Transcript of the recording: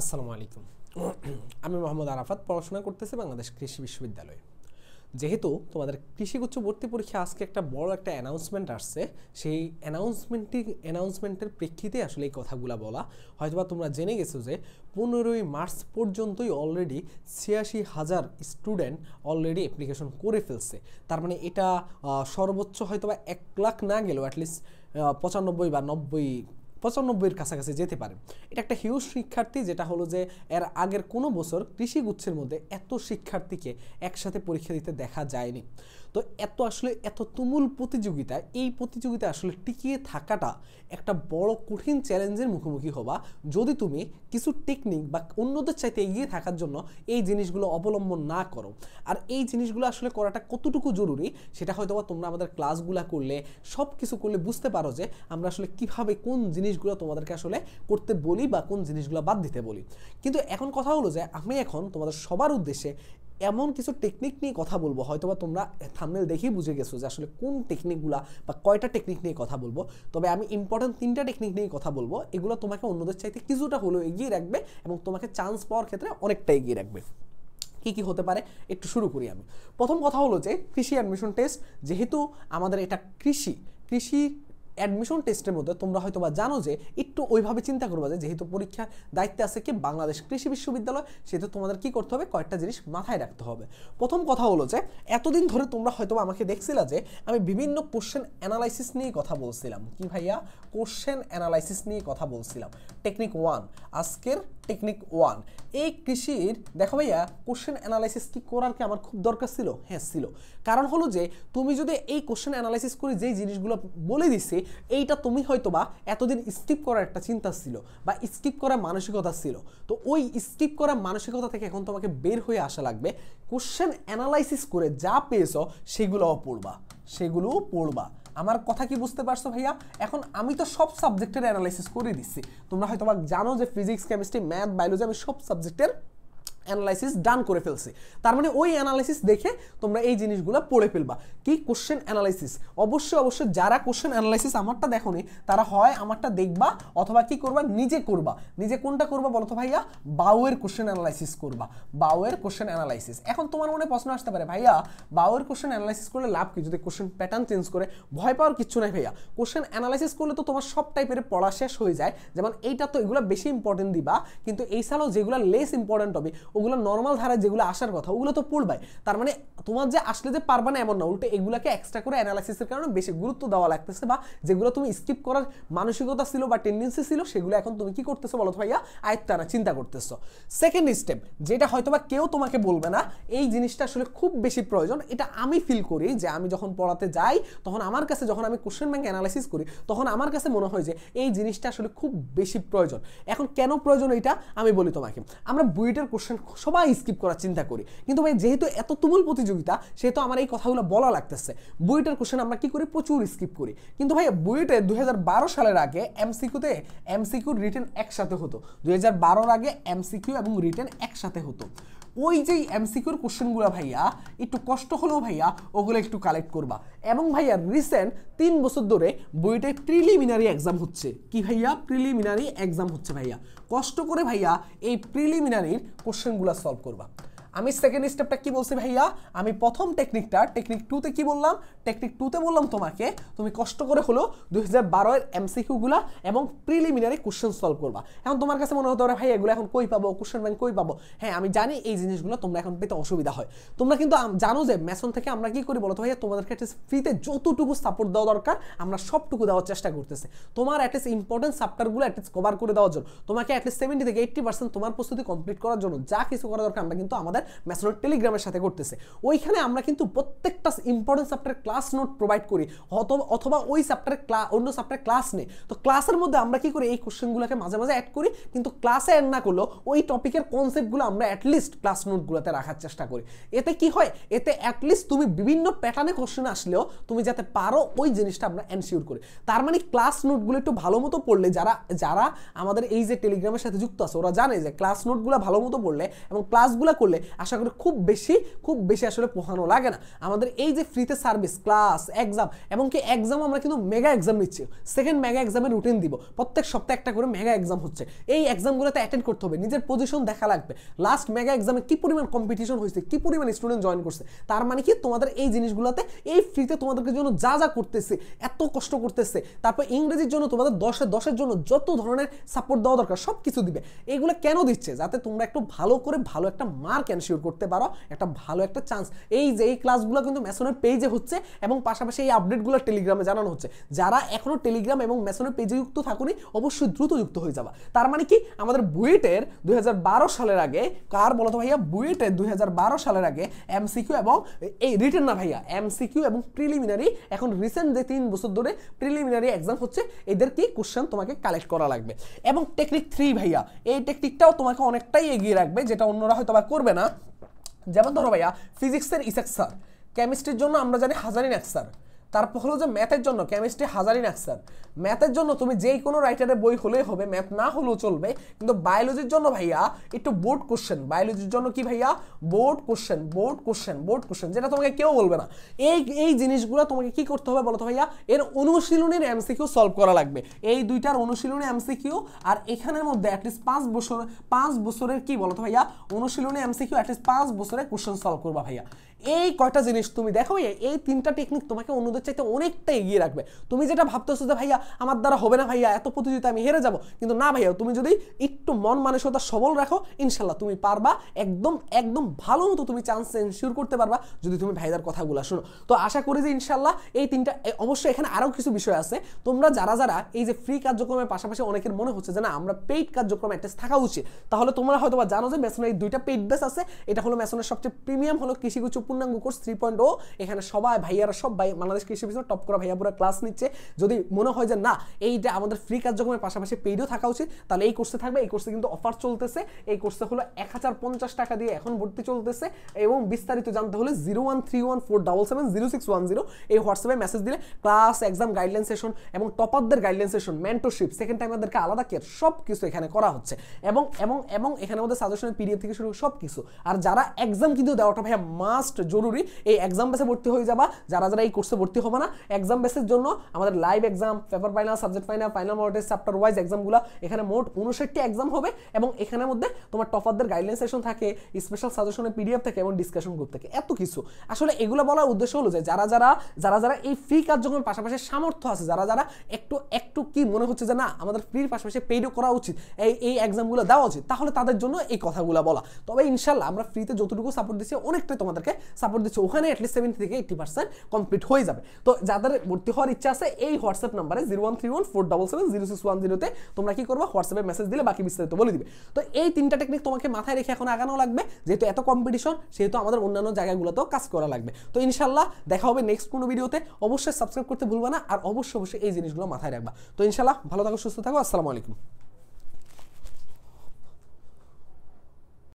আসসালামু আলাইকুম। আমি মোহাম্মদ আরাফাত, পড়াশোনা করতেছি বাংলাদেশ কৃষি বিশ্ববিদ্যালয়ে। যেহেতু তোমাদের কৃষি উচ্চ ভর্তি পরীক্ষা আজকে একটা বড় একটা অ্যানাউন্সমেন্ট আসছে, সেই অ্যানাউন্সমেন্টের প্রেক্ষিতে আসলে এই কথাগুলো বলা। হয়তোবা তোমরা জেনে গেছো যে 15ই মার্চ পর্যন্তই অলরেডি 86,000 স্টুডেন্ট অলরেডি অ্যাপ্লিকেশন করে ফেলছে। তার মানে এটা সর্বোচ্চ হয়তোবা 1 লাখ না গেলেও অ্যাটলিস্ট 95 বা 95-এর কাছাকাছি যেতে পারে। এটা একটা হিউজ শিক্ষার্থী, যেটা হলো যে এর আগের কোনো বছর কৃষি গুচ্ছের মধ্যে এত শিক্ষার্থীকে একসাথে পরীক্ষা দিতে দেখা যায়নি। তো এত তুমুল প্রতিযোগিতা, এই প্রতিযোগিতা আসলে টিকিয়ে থাকাটা একটা বড় কঠিন চ্যালেঞ্জের মুখোমুখি হবা যদি তুমি কিছু টেকনিক বা অন্যদের চাইতে এগিয়ে থাকার জন্য এই জিনিসগুলো অবলম্বন না করো। আর এই জিনিসগুলো আসলে করাটা কতটুকু জরুরি সেটা হয়তো তোমরা আমাদের ক্লাসগুলো করলে, সব কিছু করলে বুঝতে পারো যে আমরা আসলে কিভাবে কোন জিনিসগুলো তোমাদেরকে আসলে করতে বলি বা কোন জিনিসগুলো বাদ দিতে বলি। কিন্তু এখন কথা হলো যে আমি এখন তোমাদের সবার উদ্দেশ্যে এমন কিছু টেকনিক নিয়ে কথা বলবো, হয়তোবা তোমরা থাম্বনেল দেখেই বুঝে গেছো যে আসলে কোন টেকনিকগুলা বা কয়টা টেকনিক নিয়ে কথা বলবো। তবে আমি ইম্পর্টেন্ট 3টা টেকনিক নিয়ে কথা বলবো, এগুলো তোমাকে অন্যদের চাইতে কিছুটা হলেও এগিয়ে রাখবে এবং তোমাকে চান্স পাওয়ার ক্ষেত্রে অনেকটা এগিয়ে রাখবে। কি কি হতে পারে একটু শুরু করি আমি। প্রথম কথা হলো যে কৃষি অ্যাডমিশন টেস্ট। যেহেতু আমাদের এটা কৃষি অ্যাডমিশন টেস্টের মধ্যে তোমরা হয়তো বা জানো যে একটু ওইভাবে চিন্তা করবা যে যেহেতু পরীক্ষার দায়িত্বে আছে কি বাংলাদেশ কৃষি বিশ্ববিদ্যালয়, সেহেতু তোমাদের কি করতে হবে, কয়েকটা জিনিস মাথায় রাখতে হবে। প্রথম কথা হলো যে এতদিন ধরে তোমরা হয়তো আমাকে দেখছিলা যে আমি বিভিন্ন কোশ্চেন অ্যানালাইসিস নিয়ে কথা বলছিলাম। কি ভাইয়া? কোশ্চেন অ্যানালাইসিস নিয়ে কথা বলছিলাম। টেকনিক 1, আজকের টেকনিক 1 এই কৃষির। দেখো ভাইয়া, কোশ্চেন অ্যানালাইসিস কি করার কি আমার খুব দরকার ছিল? হ্যাঁ ছিল। কারণ হলো যে তুমি যদি এই কোশ্চেন অ্যানালাইসিস করে যেই জিনিসগুলো বলে দিছি, এইটা তুমি হয়তোবা এতদিন স্কিপ করার একটা চিন্তা ছিল বা স্কিপ করার মানসিকতা ছিল। তো ওই স্কিপ করার মানসিকতা থেকে এখন তোমাকে বের হয়ে আসা লাগবে। কোশ্চেন অ্যানালাইসিস করে যা পেয়েছো সেগুলোও পড়বা। আমার কথা কি বুঝতে পারছো ভাইয়া? এখন আমি তো সব সাবজেক্টের অ্যানালাইসিস করে দিচ্ছি। তোমরা হয়তোবা জানো যে ফিজিক্স, কেমিস্ট্রি, ম্যাথ, বায়োলজি আমি সব সাবজেক্টের অ্যানালাইসিস ডান করে ফেলছি। তার মানে ওই অ্যানালাইসিস দেখে তোমরা এই জিনিসগুলো পড়ে ফেলবা। কি কোশ্চেন অ্যানালাইসিস? অবশ্যই যারা কোশ্চেন অ্যানালাইসিস আমারটা দেখোনি তারা হয় আমারটা দেখবা অথবা কি করবা, নিজে করবা। নিজে কোনটা করবা বলো তো ভাইয়া? বাউয়ের কোশ্চেন অ্যানালাইসিস করবা। বাউয়ের কোশ্চেন অ্যানালাইসিস। এখন তোমার মনে প্রশ্ন আসতে পারে, ভাইয়া বাউয়ের কোশ্চেন অ্যানালাইসিস করলে লাভ কি যদি কোশ্চেন প্যাটার্ন চেঞ্জ করে? ভয় পাওয়ার কিচ্ছু নাই ভাইয়া। কোশ্চেন অ্যানালাইসিস করলে তো তোমার সব টাইপের পড়া শেষ হয়ে যায়। যেমন এইটা তো এগুলো বেশি ইম্পর্টেন্ট দিবা, কিন্তু এই সালও যেগুলো লেস ইম্পর্টেন্ট হবে ওগুলো নর্মাল ধারায় যেগুলো আসার কথা ওগুলো তো পড়বাই। তার মানে তোমার যে আসলে যে পারবা না এমন না, উল্টে এগুলাকে এক্সট্রা করে অ্যানালাইসিসের কারণে বেশি গুরুত্ব দেওয়া লাগতেছে, বা যেগুলো তুমি স্কিপ করার মানসিকতা ছিল বা টেন্ডেন্সি ছিল সেগুলো এখন তুমি কি করতেছো বলো তো ভাইয়া? আয়ত্তে আনা চিন্তা করতেছো। সেকেন্ড স্টেপ, যেটা হয়তোবা কেউ তোমাকে বলবে না, এই জিনিসটা আসলে খুব বেশি প্রয়োজন। এটা আমি ফিল করি যে আমি যখন পড়াতে যাই তখন আমার কাছে, যখন আমি কোশ্চেন ব্যাংক অ্যানালাইসিস করি তখন আমার কাছে মনে হয় যে এই জিনিসটা আসলে খুব বেশি প্রয়োজন। এখন কেন প্রয়োজন এটা আমি বলি তোমাকে। আমরা বুয়েটের কোশ্চেন সবাই স্কিপ করার চিন্তা করি, কিন্তু ভাই যেহেতু এত তুমুল প্রতিযোগিতা সেহেতু আমার এই কথাগুলো বলা লাগতেছে। বুয়েটের কোশ্চেন আমরা কি করি? প্রচুর স্কিপ করি। কিন্তু ভাই বুয়েটে 2012 সালের আগে এমসিকিউ রিটেন একসাথে হতো। 2012-র আগে এমসিকিউ এবং রিটেন একসাথে হতো। ওই যে এমসিকিউর কোশ্চেনগুলো ভাইয়া একটু কষ্ট হলেও ভাইয়া ওগুলো একটু কালেক্ট করবা। এবং ভাইয়া রিসেন্ট 3 বছর ধরে বুয়েটে প্রিলিমিনারি এক্সাম হচ্ছে। কি ভাইয়া? প্রিলিমিনারি এক্সাম হচ্ছে ভাইয়া। কষ্ট করে ভাইয়া এই প্রিলিমিনারির কোশ্চেনগুলো সলভ করবা। আমি সেকেন্ড স্টেপটা কি বলছি ভাইয়া? আমি প্রথম টেকনিক 2তে কি বললাম? টেকনিক 2তে বললাম তোমাকে তুমি কষ্ট করে হলো 2012-এর এমসিকিউগুলা এবং প্রিলিমিনারি কোশ্চেন সলভ করবা। এখন তোমার কাছে মনে হতে পারে ভাই এগুলো এখন কই পাবো, কোশ্চেন ব্যাংক কই পাবো? হ্যাঁ আমি জানি এই জিনিসগুলো তোমরা এখন পেতে অসুবিধা হয়। তোমরা কিন্তু জানো যে ম্যাসন থেকে আমরা কি করি বলো তো ভাইয়া? তোমাদেরকে ফ্রিতে যতটুকু সাপোর্ট দেওয়া দরকার আমরা সবটুকু দেওয়ার চেষ্টা করতেছি। তোমার অ্যাটলিস্ট ইম্পর্টেন্ট চ্যাপ্টারগুলো অ্যাটলিস্ট কভার করে দেওয়ার জন্য, তোমাকে অ্যাটলিস্ট 70 থেকে 80% তোমার প্রস্তুতি কমপ্লিট করার জন্য যা কিছু করা দরকার আমরা কিন্তু আমাদের ম্যাসনের টেলিগ্রামের সাথে করতেছে। ওইখানে আমরা কিন্তু প্রত্যেকটা ইম্পর্টেন্ট চ্যাপ্টারের ক্লাস নোট প্রোভাইড করি, অথবা ওই চ্যাপ্টারের অন্য চ্যাপ্টারের ক্লাস নেই। তো ক্লাসের মধ্যে আমরা কি করি? এই কোশ্চেনগুলোকে মাঝে মাঝে অ্যাড করি, কিন্তু ক্লাসে অ্যাড না করলেও ওই টপিকের কনসেপ্টগুলো আমরা অ্যাটলিস্ট ক্লাস নোটগুলোতে রাখার চেষ্টা করি। এতে কি হয়? এতে অ্যাটলিস্ট তুমি বিভিন্ন প্যাটার্নে কোশ্চেন আসলেও তুমি যাতে পারো ওই জিনিসটা আমরা এনশিওর করি। তার মানে ক্লাস নোটগুলো একটু ভালো মতো পড়লে, যারা আমাদের এই যে টেলিগ্রামের সাথে যুক্ত আছে ওরা জানে যে ক্লাস নোটগুলো ভালো মতো পড়লে এবং ক্লাসগুলো করলে আশা করি খুব বেশি আসলে পোহানো লাগে না। আমাদের এই যে ফ্রিতে সার্ভিস, ক্লাস, এক্সাম, এবং কি এক্সাম আমরা কিন্তু মেগা এক্সাম নিচ্ছি, সেকেন্ড মেগা এক্সামের রুটিন দিব, প্রত্যেক সপ্তাহে একটা করে মেগা এক্সাম হচ্ছে। এই এক্সামগুলোতে অ্যাটেন্ড করতে হবে, নিজের পজিশন দেখা লাগবে, লাস্ট মেগা এক্সামে কি পরিমাণ কম্পিটিশন হয়েছে, কি পরিমাণ স্টুডেন্ট জয়েন করছে। তার মানে কি তোমাদের এই জিনিসগুলোতে এই ফ্রিতে তোমাদের জন্য যা করতেছে, এত কষ্ট করতেছে, তারপর ইংরেজির জন্য তোমাদের 10-10 জন্য যত ধরনের সাপোর্ট দেওয়া দরকার সব কিছু দিবে। এগুলো কেন দিচ্ছে? যাতে তোমরা একটু ভালো করে ভালো একটা মার্ক এনশিওর করতে পারো, একটা ভালো একটা চান্স। এই যে এই ক্লাসগুলো কিন্তু মেসনের পেজে হচ্ছে এবং পাশাপাশি এই আপডেটগুলো টেলিগ্রামে জানানো হচ্ছে। যারা এখনো টেলিগ্রাম এবং মেসনের পেজে যুক্ত থাকুনি অবশ্যই দ্রুত যুক্ত হয়ে যাবা। তার মানে কি আমাদের বুয়েটের 2012 সালের আগে, কার বলো তো ভাইয়া, বুয়েটের 2012 সালের আগে এমসিকিউ এবং এই রিটেন না ভাইয়া, এমসিকিউ এবং প্রিলিমিনারি, এখন রিসেন্ট যে 3 বছর ধরে প্রিলিমিনারি এক্সাম হচ্ছে, এদের কি কোশ্চেন তোমাকে কালেক্ট করা লাগবে। এবং টেকনিক 3 ভাইয়া, এই টেকনিকটাও তোমাকে অনেকটাই এগিয়ে রাখবে, যেটা অন্যরা হয়তো বা করবে না। যেমন ধরো ভাইয়া, ফিজিক্সের ইসেক স্যার, কেমিস্ট্রির জন্য আমরা জানি হাজারিন এক স্যার, তারপর হলো যে ম্যাথের জন্য কেমিস্ট্রি হাজারিন এক স্যার। ম্যাথের জন্য তুমি যেই কোনো রাইটারের বই হলেই হবে, ম্যাথ না হলেও চলবে। কিন্তু বায়োলজির জন্য ভাইয়া একটু বোর্ড কোশ্চেন, বায়োলজির জন্য কি ভাইয়া, বোর্ড কোশ্চেন, যেটা তোমাকে কেউ বলবে না। এই জিনিসগুলো তোমাকে কি করতে হবে বলো তো ভাইয়া, এর অনুশীলনের এমসিকিউ সলভ করা লাগবে। এই দুইটার অনুশীলনী এমসিকিউ, আর এখানের মধ্যে অ্যাটলিস্ট 5 বছরের কি বলো তো ভাইয়া, অনুশীলনী এমসিকিউ, অ্যাটলিস্ট 5 বছরের কোশ্চেন সলভ করবা ভাইয়া। এই কয়টা জিনিস তুমি দেখো ভাইয়া, এই 3টা টেকনিক তোমাকে অন্যদের চাইতে অনেকটা এগিয়ে রাখবে। তুমি যেটা ভাবতেছো যে ভাইয়া আমার দ্বারা হবে না ভাইয়া, এত প্রতিযোগিতা আমি হেরে যাব, কিন্তু না ভাইয়া, তুমি যদি একটু মন মানসিকতা সবল রাখো, ইনশাল্লাহ তুমি পারবা। একদম ভালো মতো তুমি চান্স এনশিওর করতে পারবা যদি তুমি ভাইদার কথাগুলো শোনো। তো আশা করি যে ইনশাল্লাহ এই 3টা, অবশ্যই এখানে আরও কিছু বিষয় আছে। তোমরা যারা এই যে ফ্রি কার্যক্রমের পাশাপাশি অনেকের মনে হচ্ছে যে না আমরা পেইড কার্যক্রম অ্যাটেস্ট থাকা উচিত, তাহলে তোমরা হয়তো বা জানো যে মেসনের এই 2টা পেইড বেস আছে। এটা হলো মেসনের সবচেয়ে প্রিমিয়াম হলো কৃষিগুচ্ছ পূর্ণাঙ্গ কোর্স 3.0। এখানে সবাই ভাইয়ারা, সব বাংলাদেশ কৃষি বিষয়ে টপ করা ভাইয়া পুরো ক্লাস নিচ্ছে। যদি মনে হয় যে না এইটা আমাদের ফ্রি কার্যক্রমের পাশাপাশি পেইডও থাকা উচিত, তাহলে এই কোর্সে থাকবে। এই কোর্সে কিন্তু অফার চলতেছে, এই কোর্সে হলো 1050 টাকা দিয়ে এখন ভর্তি চলতেছে। এবং বিস্তারিত জানতে হলে 01314770610 এই হোয়াটসঅ্যাপে মেসেজ দিলে ক্লাস, এক্সাম গাইডলাইন সেশন এবং টপারদের গাইডলাইন সেশন, মেন্টরশিপ, সেকেন্ড টাইমারদেরকে আলাদা কেয়ার, সব কিছু এখানে করা হচ্ছে। এবং এখানে আমাদের সাজেশনের পিডিএফ থেকে শুরু সব কিছু। আর যারা এক্সাম কিন্তু দেওয়াটা ভাইয়া মাস্ট জরুরি, এই এক্সাম বেসে ভর্তি হয়ে যাবা। যারা এই কোর্সে ভর্তি হবে না, এক্সাম বেসের জন্য আমাদের live exam, paper final, subject final, final mock test, chapter wise এক্সামগুলো, এখানে মোট 59টি এক্সাম হবে। এবং এখানের মধ্যে তোমার টপারদের গাইডলাইন সেশন থাকে, স্পেশাল সাজেশনের পিডিএফ থাকে এবং ডিসকাশন গ্রুপ থাকে, এত কিছু। আসলে এগুলো বলার উদ্দেশ্য হলো যে যারা এই ফ্রি কার্যক্রমের পাশাপাশি সামর্থ্য আছে, যারা একটু কি মনে হচ্ছে যে না আমাদের ফ্রির পাশাপাশি পেইডও করা উচিত, এই এক্সামগুলো দেওয়া উচিত, তাহলে তাদের জন্য এই কথাগুলো বলা। তবে ইনশাল্লাহ আমরা ফ্রিতে যতটুকু সাপোর্ট দিচ্ছি অনেকটাই তোমাদেরকে সাপোর্ট দিচ্ছি, ওখানে অ্যাটলিস্ট 70 থেকে 80% কমপ্লিট হয়ে যাবে। তো যাদের ভর্তি হওয়ার ইচ্ছা আছে, এই হোয়াটসঅ্যাপ নাম্বারে 01314770610 তোমরা কি করবা, হোয়াটসঅ্যাপে মেসেজ দিলে বাকি বিস্তারিত বলে দিবে। তো এই 3টা টেকনিক তোমাকে মাথায় রেখে এখন আগানো লাগবে, যেহেতু এত কম্পিটিশন, সেহেতু আমাদের অন্যান্য জায়গাগুলোতেও কাজ করা লাগবে। তো ইনশাল্লাহ দেখা হবে নেক্সট কোনো ভিডিওতে। অবশ্যই সাবস্ক্রাইব করতে ভুলবা না, আর অবশ্যই এই জিনিসগুলো মাথায় রাখবা। তো ইনশাল্লাহ ভালো থাকো, সুস্থ থাকো, আসসালামু আলাইকুম।